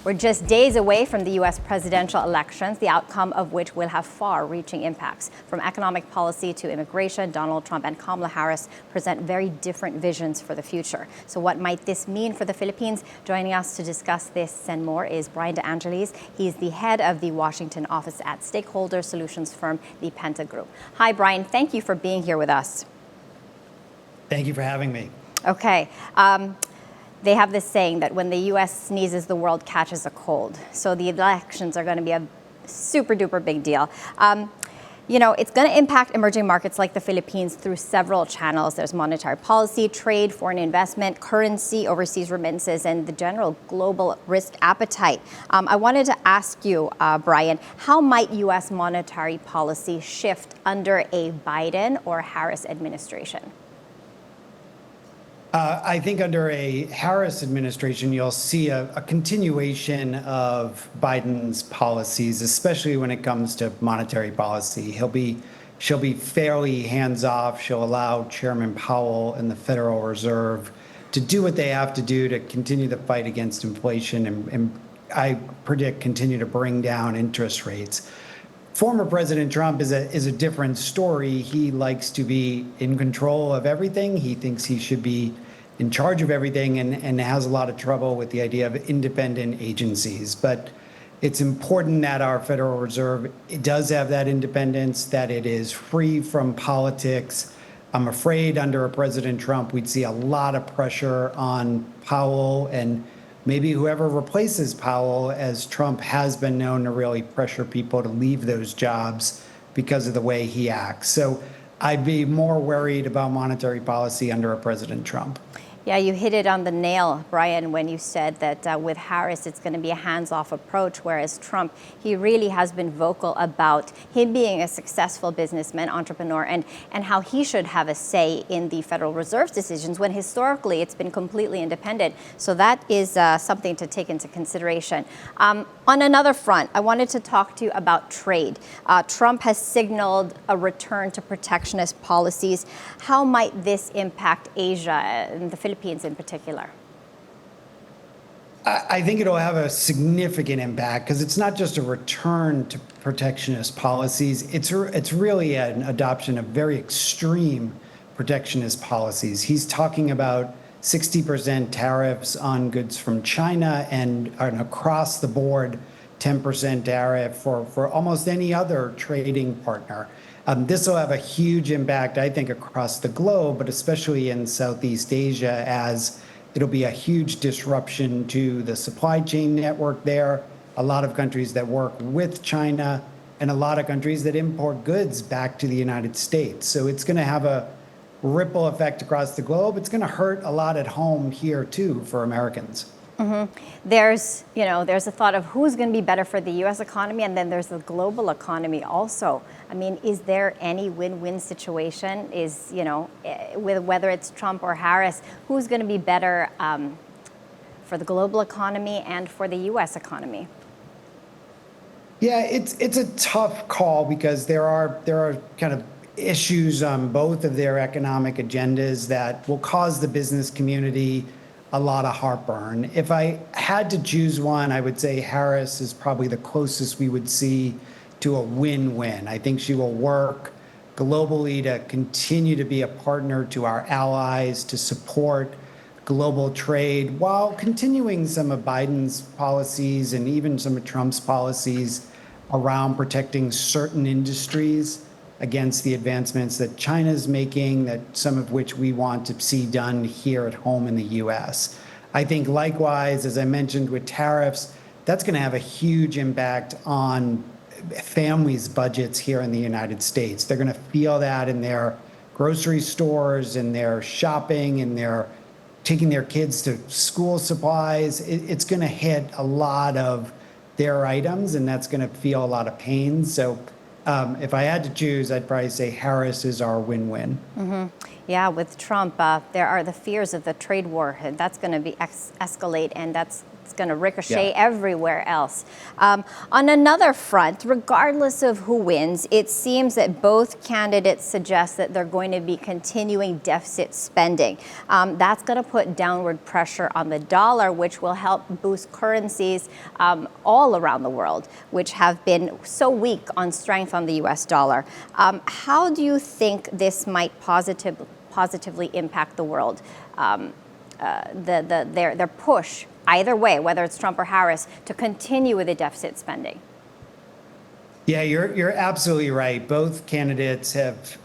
We're just days away from the U.S. presidential elections, the outcome of which will have far-reaching impacts. From economic policy to immigration, Donald Trump and Kamala Harris present very different visions for the future. So what might this mean for the Philippines? Joining us to discuss this and more is Bryan De Angelis. He's the head of the Washington office at stakeholder solutions firm, the Penta Group. Hi, Bryan. Thank you for being here with us. Thank you for having me. Okay. They have this saying that when the U.S. sneezes, the world catches a cold. So the elections are going to be a super duper big deal. It's going to impact emerging markets like the Philippines through several channels. There's monetary policy, trade, foreign investment, currency, overseas remittances, and the general global risk appetite. I wanted to ask you, Bryan, how might U.S. monetary policy shift under a Biden or Harris administration? I think under a Harris administration, you'll see a continuation of Biden's policies, especially when it comes to monetary policy. She'll be fairly hands-off. She'll allow Chairman Powell and the Federal Reserve to do what they have to do to continue the fight against inflation and I predict continue to bring down interest rates. Former President Trump is a different story. He likes to be in control of everything. He thinks he should be in charge of everything and has a lot of trouble with the idea of independent agencies. But it's important that our Federal Reserve does have that independence, that it is free from politics. I'm afraid under a President Trump, we'd see a lot of pressure on Powell and maybe whoever replaces Powell, as Trump has been known to really pressure people to leave those jobs because of the way he acts. So I'd be more worried about monetary policy under a President Trump. Yeah, you hit it on the nail, Bryan, when you said that with Harris, it's going to be a hands-off approach, whereas Trump, he really has been vocal about him being a successful businessman, entrepreneur, and how he should have a say in the Federal Reserve's decisions when historically it's been completely independent. So that is something to take into consideration. On another front, I wanted to talk to you about trade. Trump has signaled a return to protectionist policies. How might this impact Asia and the Philippines in particular? I think it'll have a significant impact because it's not just a return to protectionist policies. It's really an adoption of very extreme protectionist policies. He's talking about 60% tariffs on goods from China and an across the board 10% tariff for almost any other trading partner. This will have a huge impact, I think, across the globe, but especially in Southeast Asia, as it'll be a huge disruption to the supply chain network there. A lot of countries that work with China and a lot of countries that import goods back to the United States. So it's going to have a ripple effect across the globe. It's going to hurt a lot at home here, too, for Americans. Mm-hmm. There's a thought of who's going to be better for the U.S. economy, and then there's the global economy also. I mean, is there any win-win situation? With whether it's Trump or Harris, who's going to be better for the global economy and for the U.S. economy? Yeah, it's a tough call because there are kind of issues on both of their economic agendas that will cause the business community a lot of heartburn. If I had to choose one, I would say Harris is probably the closest we would see to a win-win. I think she will work globally to continue to be a partner to our allies, to support global trade, while continuing some of Biden's policies and even some of Trump's policies around protecting certain industries against the advancements that China's making, that some of which we want to see done here at home in the U.S. I think likewise, as I mentioned with tariffs, that's going to have a huge impact on families' budgets here in the United States. They're going to feel that in their grocery stores, in their shopping, in their taking their kids to school supplies. It's going to hit a lot of their items, and that's going to feel a lot of pain. So if I had to choose, I'd probably say Harris is our win-win. Mm-hmm. Yeah, with Trump, there are the fears of the trade war. That's going to be escalate, and that's It's going to ricochet everywhere else. On another front, regardless of who wins, it seems that both candidates suggest that they're going to be continuing deficit spending. That's going to put downward pressure on the dollar, which will help boost currencies all around the world, which have been so weak on strength on the U.S. dollar. How do you think this might positively impact the world? Their push, either way, whether it's Trump or Harris, to continue with the deficit spending? Yeah, you're absolutely right. Both candidates have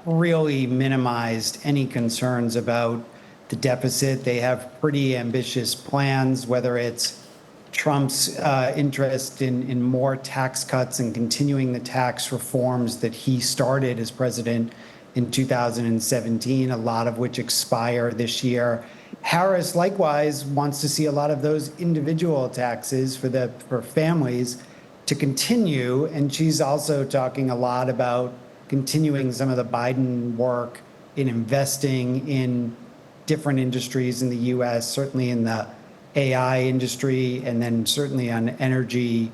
really minimized any concerns about the deficit. They have pretty ambitious plans, whether it's Trump's interest in more tax cuts and continuing the tax reforms that he started as president in 2017, a lot of which expire this year. Harris likewise wants to see a lot of those individual taxes for families to continue, and she's also talking a lot about continuing some of the Biden work in investing in different industries in the U.S., certainly in the AI industry, and then certainly on energy,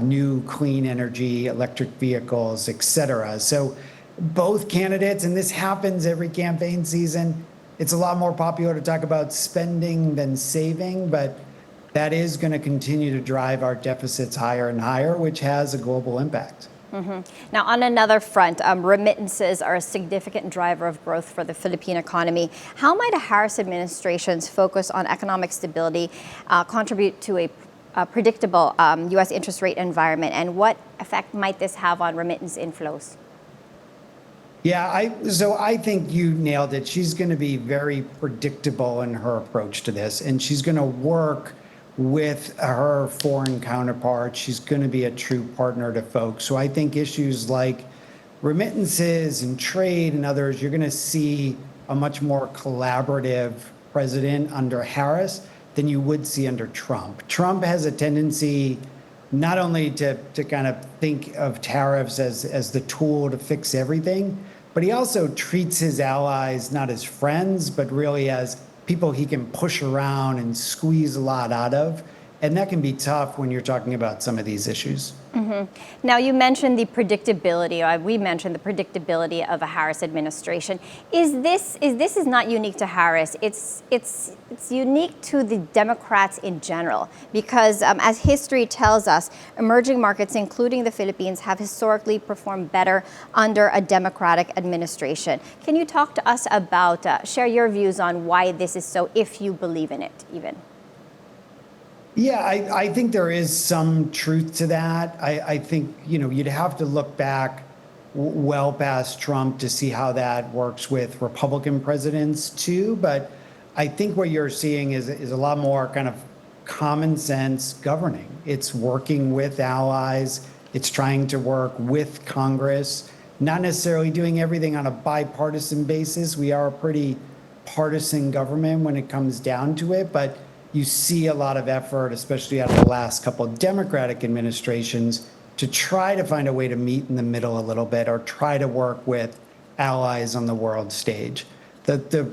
new clean energy, electric vehicles, et cetera. So both candidates, and this happens every campaign season, it's a lot more popular to talk about spending than saving, but that is going to continue to drive our deficits higher and higher, which has a global impact. Now, on another front, remittances are a significant driver of growth for the Philippine economy. How might a Harris administration's focus on economic stability contribute to a predictable U.S. interest rate environment, and what effect might this have on remittance inflows? Yeah, so I think you nailed it. She's going to be very predictable in her approach to this, and she's going to work with her foreign counterparts. She's going to be a true partner to folks. So I think issues like remittances and trade and others, you're going to see a much more collaborative president under Harris than you would see under Trump. Trump has a tendency not only to kind of think of tariffs as the tool to fix everything, but he also treats his allies not as friends, but really as people he can push around and squeeze a lot out of. And that can be tough when you're talking about some of these issues. Now, you mentioned the predictability, we mentioned the predictability of a Harris administration. This is not unique to Harris. It's unique to the Democrats in general, because as history tells us, emerging markets, including the Philippines, have historically performed better under a Democratic administration. Can you talk to us about, share your views on why this is so, if you believe in it even? Yeah, I think there is some truth to that. I think, you'd have to look back well past Trump to see how that works with Republican presidents too. But I think what you're seeing is a lot more kind of common sense governing. It's working with allies. It's trying to work with Congress, not necessarily doing everything on a bipartisan basis. We are a pretty partisan government when it comes down to it, but you see a lot of effort, especially out of the last couple of Democratic administrations, to try to find a way to meet in the middle a little bit or try to work with allies on the world stage. The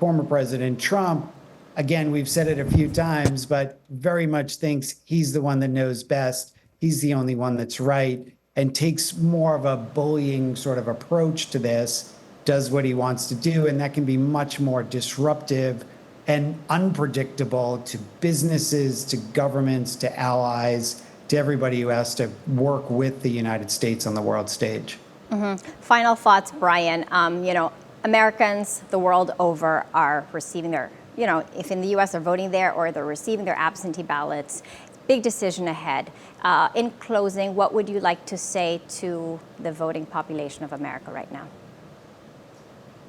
former President Trump, again, we've said it a few times, but very much thinks he's the one that knows best. He's the only one that's right, and takes more of a bullying sort of approach to this, does what he wants to do, and that can be much more disruptive and unpredictable to businesses, to governments, to allies, to everybody who has to work with the United States on the world stage. Final thoughts, Bryan. Americans the world over are receiving their, if in the U.S. they're voting there or they're receiving their absentee ballots. Big decision ahead. In closing, what would you like to say to the voting population of America right now?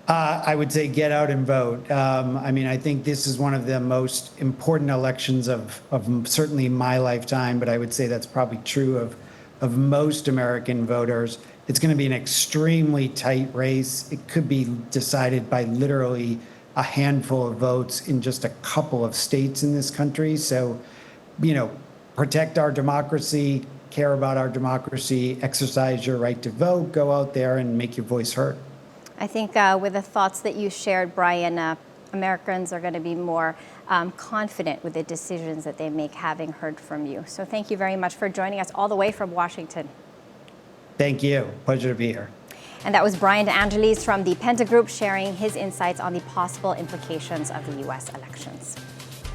I would say get out and vote. I think this is one of the most important elections of certainly my lifetime, but I would say that's probably true of most American voters. It's going to be an extremely tight race. It could be decided by literally a handful of votes in just a couple of states in this country. So, protect our democracy, care about our democracy, exercise your right to vote, go out there and make your voice heard. I think with the thoughts that you shared, Bryan, Americans are going to be more confident with the decisions that they make, having heard from you. So thank you very much for joining us all the way from Washington. Thank you. Pleasure to be here. And that was Bryan De Angelis from the Penta Group sharing his insights on the possible implications of the U.S. elections.